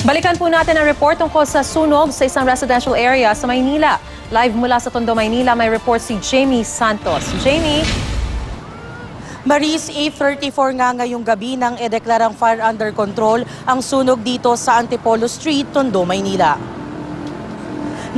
Balikan po natin ang report tungkol sa sunog sa isang residential area sa Maynila. Live mula sa Tondo, Maynila, may report si Jamie Santos. Jamie? Maris, 8:34 nga ngayong gabi nang ideklarang fire under control ang sunog dito sa Antipolo Street, Tondo, Maynila.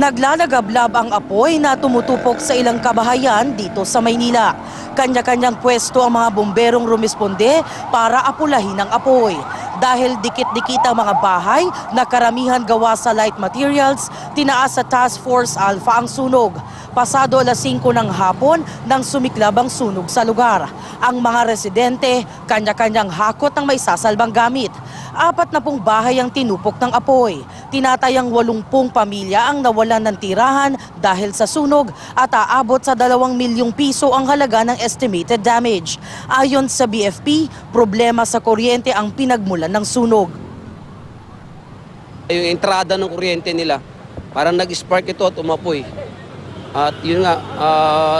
Naglalagablab ang apoy na tumutupok sa ilang kabahayan dito sa Maynila. Kanya-kanyang pwesto ang mga bomberong rumisponde para apulahin ang apoy. Dahil dikit-dikit ang mga bahay na karamihan gawa sa light materials, tinaas sa Task Force Alpha ang sunog. Pasado alas 5 ng hapon nang sumiklab ang sunog sa lugar. Ang mga residente, kanya-kanyang hakot ng may sasalbang gamit. 40 bahay ang tinupok ng apoy. Tinatayang 80 pamilya ang nawalan ng tirahan dahil sa sunog at aabot sa 2 milyong piso ang halaga ng estimated damage. Ayon sa BFP, problema sa kuryente ang pinagmulan ng sunog. Yung entrada ng kuryente nila, parang nag-spark ito at umapoy. At yun nga,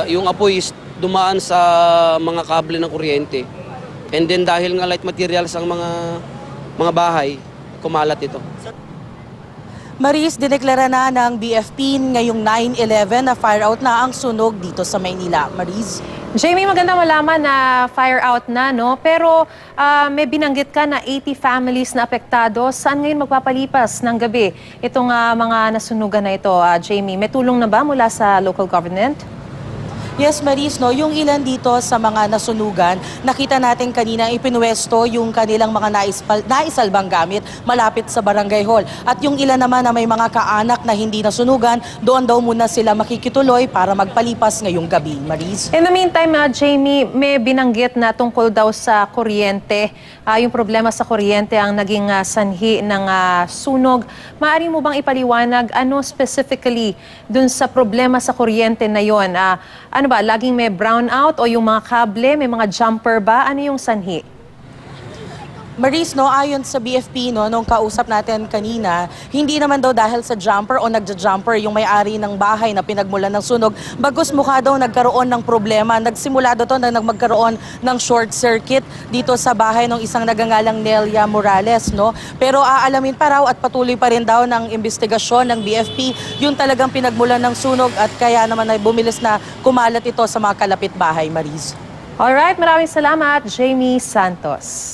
yung apoy is dumaan sa mga kable ng kuryente. And then dahil nga light materials ang mga bahay, kumalat ito. Maris, dineklara na ng BFP ngayong 9/11 na fire out na ang sunog dito sa Maynila. Maris? Jamie, maganda malaman na fire out na, no? Pero may binanggit ka na 80 families na apektado. Saan ngayon magpapalipas ng gabi itong mga nasunugan na ito, Jamie? May tulong na ba mula sa local government? Yes, Maris, no, yung ilan dito sa mga nasunugan, nakita natin kanina ipinuwesto yung kanilang mga naisalbang gamit malapit sa barangay hall. At yung ilan naman na may mga kaanak na hindi nasunugan, doon daw muna sila makikituloy para magpalipas ngayong gabi. Maris? In the meantime, Jamie, may binanggit na tungkol daw sa kuryente. Yung problema sa kuryente ang naging sanhi ng sunog. Maaari mo bang ipaliwanag ano specifically dun sa problema sa kuryente na yon? Ano ba, laging may brownout o yung mga kable, may mga jumper ba? Ano yung sanhi? Maris, no, ayon sa BFP, no, nung kausap natin kanina, hindi naman daw dahil sa jumper o nagja-jumper yung may-ari ng bahay na pinagmulan ng sunog. Bagkus mukha daw nagkaroon ng problema. Nagsimula daw to na magkaroon ng short circuit dito sa bahay ng isang nagangalang Nelia Morales, no. Pero aalamin pa raw at patuloy pa rin daw ng investigasyon ng BFP yung talagang pinagmulan ng sunog at kaya naman ay bumilis na kumalat ito sa mga kalapit bahay, Maris. Alright, maraming salamat, Jamie Santos.